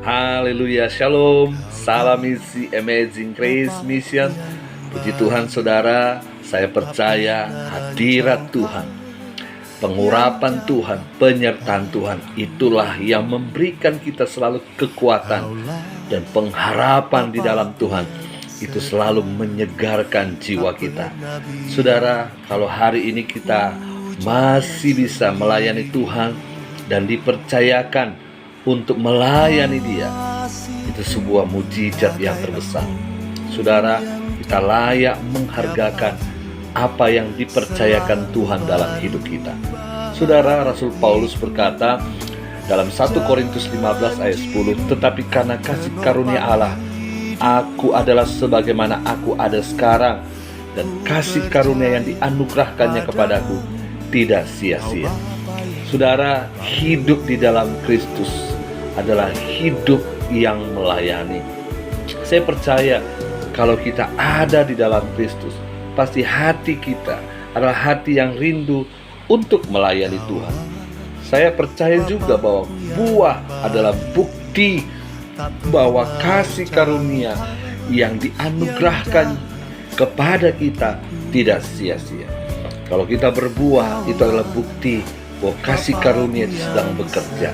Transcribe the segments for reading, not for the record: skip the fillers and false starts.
Haleluya, shalom, salam isi Amazing Grace Mission. Puji Tuhan saudara, saya percaya hadirat Tuhan, pengurapan Tuhan, penyertaan Tuhan, itulah yang memberikan kita selalu kekuatan dan pengharapan di dalam Tuhan. Itu selalu menyegarkan jiwa kita. Saudara, kalau hari ini kita masih bisa melayani Tuhan dan dipercayakan untuk melayani Dia, itu sebuah mujizat yang terbesar. Saudara, kita layak menghargakan apa yang dipercayakan Tuhan dalam hidup kita. Saudara, Rasul Paulus berkata dalam 1 Korintus 15 ayat 10, tetapi karena kasih karunia Allah, aku adalah sebagaimana aku ada sekarang, dan kasih karunia yang dianugerahkannya kepadaku tidak sia-sia. Saudara, hidup di dalam Kristus adalah hidup yang melayani. Saya percaya kalau kita ada di dalam Kristus, pasti hati kita adalah hati yang rindu untuk melayani Tuhan. Saya percaya juga bahwa buah adalah bukti bahwa kasih karunia yang dianugerahkan kepada kita tidak sia-sia. Kalau kita berbuah, itu adalah bukti bahwa kasih karunia sedang bekerja.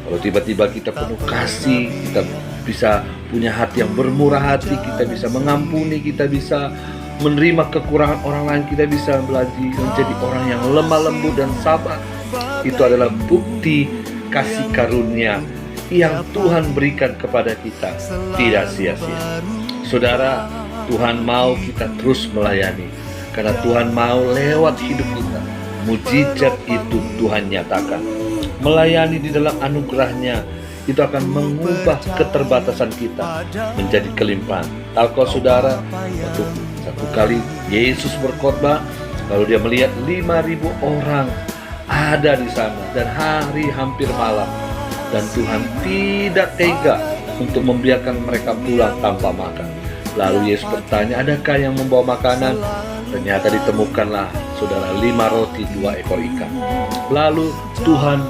Kalau tiba-tiba kita penuh kasih, kita bisa punya hati yang bermurah hati, kita bisa mengampuni, kita bisa menerima kekurangan orang lain, kita bisa belajar menjadi orang yang lemah lembut dan sabar. Itu adalah bukti kasih karunia yang Tuhan berikan kepada kita tidak sia-sia. Saudara, Tuhan mau kita terus melayani, karena Tuhan mau lewat hidup kita mujizat itu Tuhan nyatakan. Melayani di dalam anugerahnya itu akan mengubah keterbatasan kita menjadi kelimpahan. Tahukah saudara, waktu satu kali Yesus berkhotbah, lalu dia melihat 5.000 orang ada di sana dan hari hampir malam, dan Tuhan tidak tega untuk membiarkan mereka pulang tanpa makan. Lalu Yesus bertanya, adakah yang membawa makanan? Ternyata ditemukanlah saudara 5 roti 2 ekor ikan. Lalu Tuhan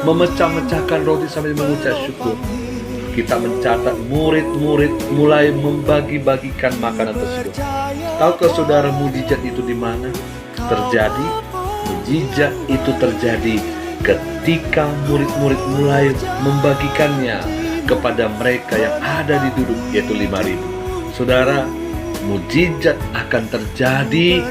memecah-mecahkan roti sambil mengucap syukur. Kita mencatat murid-murid mulai membagi-bagikan makanan tersebut. Tahukah saudara mujizat itu di mana terjadi? Mujizat itu terjadi ketika murid-murid mulai membagikannya kepada mereka yang ada di duduk, yaitu 5.000. Saudara, mujizat akan terjadi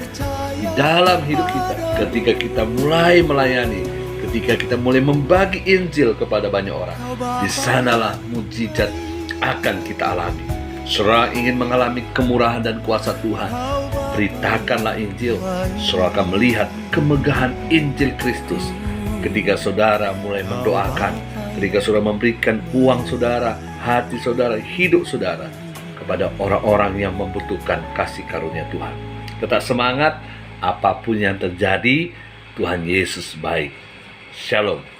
di dalam hidup kita ketika kita mulai melayani, ketika kita mulai membagi Injil kepada banyak orang. Di sanalah mujizat akan kita alami. Saudara ingin mengalami kemurahan dan kuasa Tuhan, beritakanlah Injil. Saudara akan melihat kemegahan Injil Kristus ketika saudara mulai mendoakan, ketika saudara memberikan uang saudara, hati saudara, hidup saudara kepada orang-orang yang membutuhkan kasih karunia Tuhan. Tetap semangat, apapun yang terjadi, Tuhan Yesus baik. Shalom.